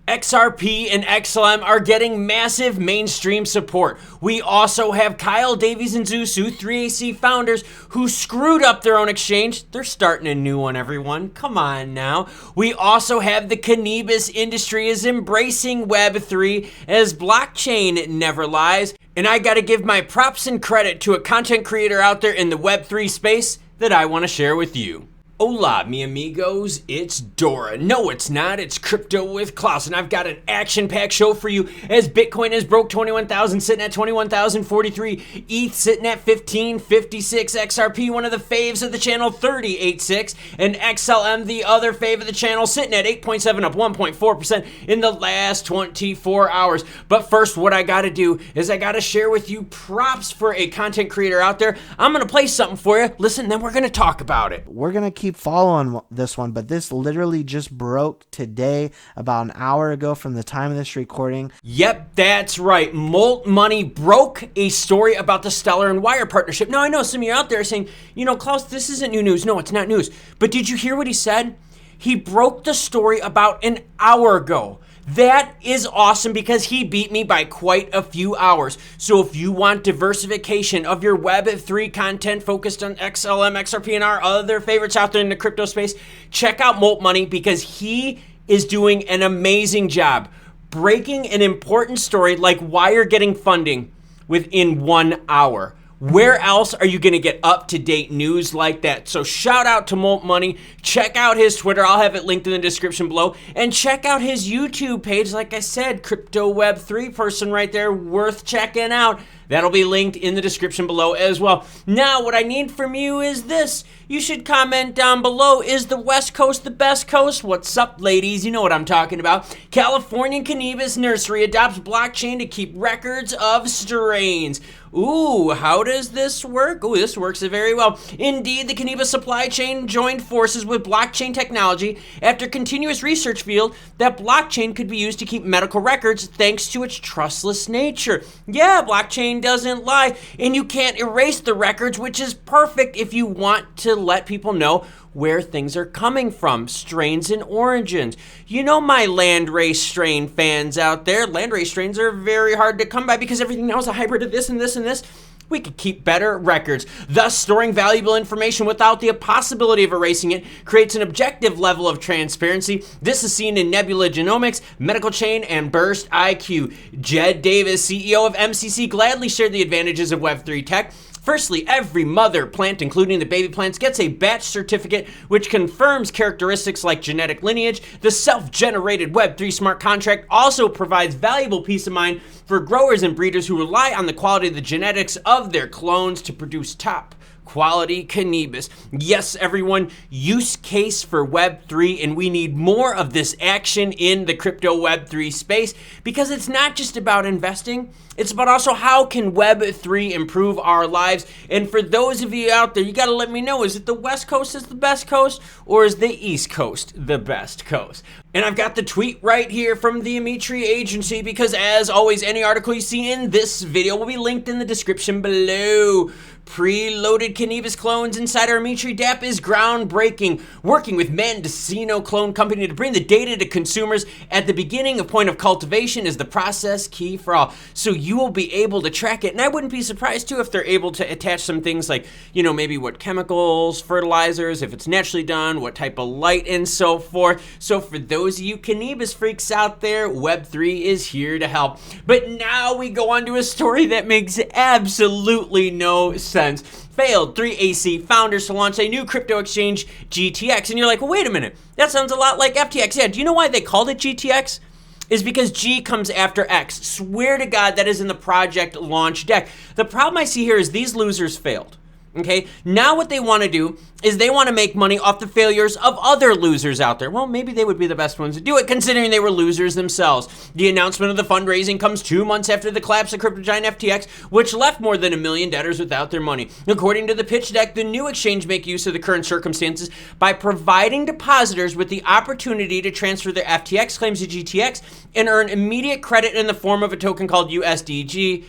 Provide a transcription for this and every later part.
XRP and XLM are getting massive mainstream support. We also have Kyle, Davies, and Zusu, 3AC founders, who screwed up their own exchange. They're starting a new one, everyone. Come on now. We also have the cannabis industry is embracing Web3 as blockchain never lies. And I gotta give my props and credit to a content creator out there in the Web3 space that I wanna share with you. Hola, mi amigos, it's Dora. No, it's not, it's Crypto with Klaus, and I've got an action-packed show for you as Bitcoin has broke 21,000, sitting at 21,043, ETH sitting at 1556, XRP, one of the faves of the channel, 38.6, and XLM, the other fave of the channel, sitting at 8.7, up 1.4% in the last 24 hours. But first, what I gotta do is I gotta share with you props for a content creator out there. I'm gonna play something for you, listen, then we're gonna talk about it. We're gonna keep following this one, but this literally just broke today, about an hour ago from the time of this recording. Yep, that's right. Molt Money broke a story about the Stellar and Wire partnership. Now, I know some of you out there saying, you know, Klaus, this isn't new news. No, it's not news. But did you hear what he said? He broke the story about an hour ago. That is awesome because he beat me by quite a few hours. So if you want diversification of your Web3 content focused on XLM, XRP, and our other favorites out there in the crypto space, check out Molt Money because he is doing an amazing job breaking an important story like Wire getting funding within 1 hour. Where else are you going to get up-to-date news like that? So shout out to Molt Money. Check out his Twitter. I'll have it linked in the description below. And check out his YouTube page. Like I said, Crypto Web3 person right there, worth checking out. That'll be linked in the description below as well. Now, what I need from you is this. You should comment down below. Is the West Coast the best coast? What's up, ladies? You know what I'm talking about. Californian Cannabis Nursery adopts blockchain to keep records of strains. Ooh, how does this work? Ooh, this works very well. Indeed, the cannabis supply chain joined forces with blockchain technology after continuous research revealed that blockchain could be used to keep medical records thanks to its trustless nature. Yeah, blockchain doesn't lie, and you can't erase the records, which is perfect if you want to let people know where things are coming from, strains and origins. You know my landrace strain fans out there. Landrace strains are very hard to come by because everything now is a hybrid of this and this and this. We could keep better records. Thus, storing valuable information without the possibility of erasing it creates an objective level of transparency. This is seen in Nebula Genomics, Medical Chain, and Burst IQ. Jed Davis, CEO of MCC, gladly shared the advantages of Web3 tech. Firstly, every mother plant, including the baby plants, gets a batch certificate which confirms characteristics like genetic lineage. The self-generated Web3 smart contract also provides valuable peace of mind for growers and breeders who rely on the quality of the genetics of their clones to produce top quality cannabis. Yes, everyone, use case for Web3, and we need more of this action in the crypto Web3 space because it's not just about investing, it's about also how can Web3 improve our lives. And for those of you out there, you got to let me know, is it the West Coast is the best coast or is the East Coast the best coast? And I've got the tweet right here from the Amitri Agency because as always, any article you see in this video will be linked in the description below. Preloaded cannabis clones inside our Amitri DApp is groundbreaking, working with Mendocino Clone Company to bring the data to consumers at the beginning of point of cultivation is the process key for all. So you will be able to track it. And I wouldn't be surprised too if they're able to attach some things like, you know, maybe what chemicals, fertilizers, if it's naturally done, what type of light and so forth. So for those of you cannabis freaks out there, Web3 is here to help. But now we go on to a story that makes absolutely no sense. Failed 3AC founders to launch a new crypto exchange, GTX. And you're like, well, wait a minute, that sounds a lot like FTX. Yeah, do you know why they called it GTX? Is because G comes after X. Swear to God, that is in the project launch deck. The problem I see here is these losers failed. Okay, now what they want to do is they want to make money off the failures of other losers out there. Well, maybe they would be the best ones to do it, considering they were losers themselves. The announcement of the fundraising comes 2 months after the collapse of crypto giant FTX, which left more than 1 million debtors without their money. According to the pitch deck, the new exchange make use of the current circumstances by providing depositors with the opportunity to transfer their FTX claims to GTX and earn immediate credit in the form of a token called USDG.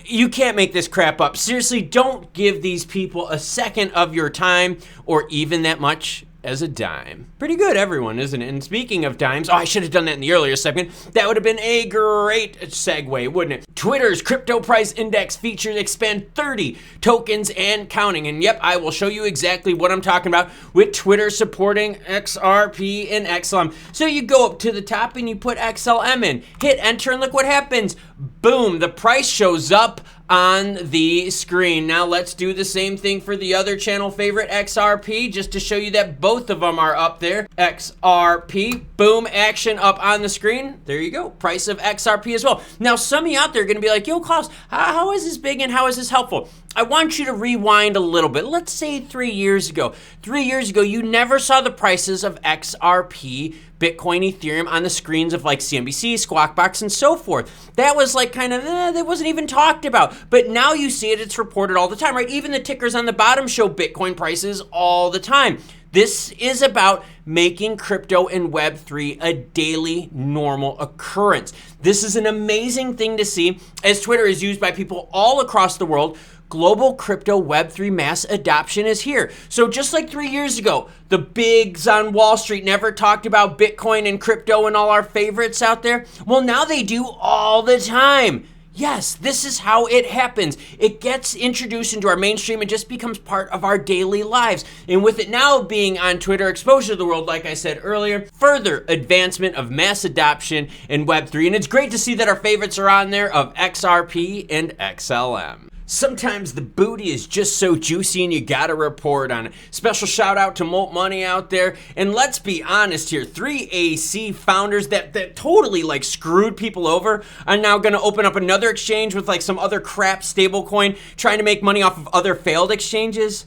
You can't make this crap up. Seriously, don't give these people a second of your time or even that much as a dime. Pretty good, everyone, isn't it? And speaking of dimes, I should have done that in the earlier segment. That would have been a great segue, wouldn't it? Twitter's crypto price index features expand 30 tokens and counting. And yep, I will show you exactly what I'm talking about with Twitter supporting XRP and XLM. So you go up to the top and you put XLM in, hit enter, and look what happens. Boom, the price shows up on the screen. Now let's do the same thing for the other channel favorite, XRP, just to show you that both of them are up there. XRP, boom, action up on the screen. There you go, price of XRP as well. Now some of you out there are gonna be like, yo, Klaus, how is this big and how is this helpful? I want you to rewind a little bit. Let's say 3 years ago. 3 years ago, you never saw the prices of XRP, Bitcoin, Ethereum on the screens of like CNBC, Squawk Box, and so forth. That was like kind of, that wasn't even talked about. But now you see it, it's reported all the time, right? Even the tickers on the bottom show Bitcoin prices all the time. This is about making crypto and Web3 a daily normal occurrence. This is an amazing thing to see as Twitter is used by people all across the world. Global crypto Web3 mass adoption is here. So just like 3 years ago, the bigs on Wall Street never talked about Bitcoin and crypto and all our favorites out there. Well, now they do all the time. Yes, this is how it happens. It gets introduced into our mainstream and just becomes part of our daily lives. And with it now being on Twitter, exposure to the world, like I said earlier, further advancement of mass adoption in Web3. And it's great to see that our favorites are on there of XRP and XLM. Sometimes the booty is just so juicy and you gotta report on it. Special shout out to Molt Money out there. And let's be honest here, 3AC founders that totally like screwed people over are now gonna open up another exchange with like some other crap stablecoin trying to make money off of other failed exchanges.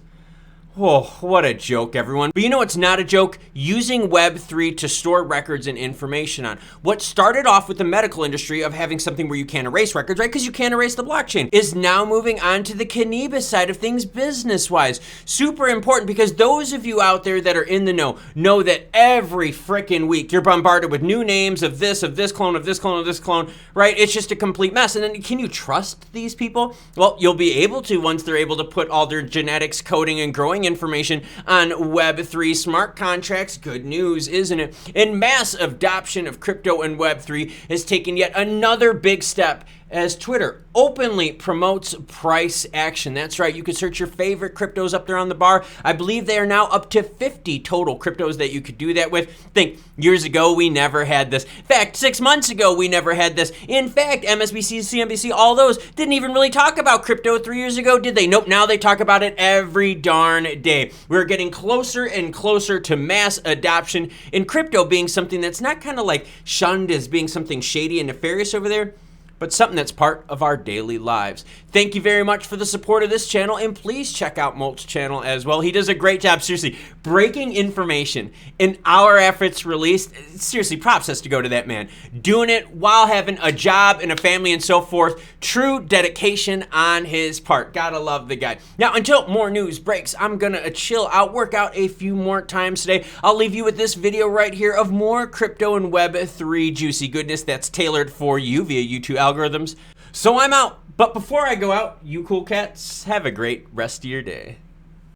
Oh, what a joke, everyone. But you know what's not a joke? Using Web3 to store records and information on. What started off with the medical industry of having something where you can't erase records, right? Because you can't erase the blockchain, is now moving on to the cannabis side of things business-wise. Super important because those of you out there that are in the know that every freaking week you're bombarded with new names of this clone, of this clone, of this clone, right? It's just a complete mess. And then can you trust these people? Well, you'll be able to once they're able to put all their genetics, coding, and growing information on Web3 smart contracts. Good news, isn't it? And mass adoption of crypto and Web3 has taken yet another big step as Twitter openly promotes price action. That's right, you can search your favorite cryptos up there on the bar. I believe they are now up to 50 total cryptos that you could do that with. Think, years ago, we never had this. In fact, 6 months ago, we never had this. In fact, MSNBC, CNBC, all those didn't even really talk about crypto 3 years ago, did they? Nope, now they talk about it every darn day. We're getting closer and closer to mass adoption in crypto being something that's not kind of like shunned as being something shady and nefarious over there, but something that's part of our daily lives. Thank you very much for the support of this channel, and please check out Molt's channel as well. He does a great job, seriously, breaking information in our efforts released. Seriously, props has to go to that man. Doing it while having a job and a family and so forth. True dedication on his part. Gotta love the guy. Now, until more news breaks, I'm gonna chill out, work out a few more times today. I'll leave you with this video right here of more crypto and Web3 juicy goodness that's tailored for you via YouTube algorithms. So I'm out. But before I go out, you cool cats, have a great rest of your day.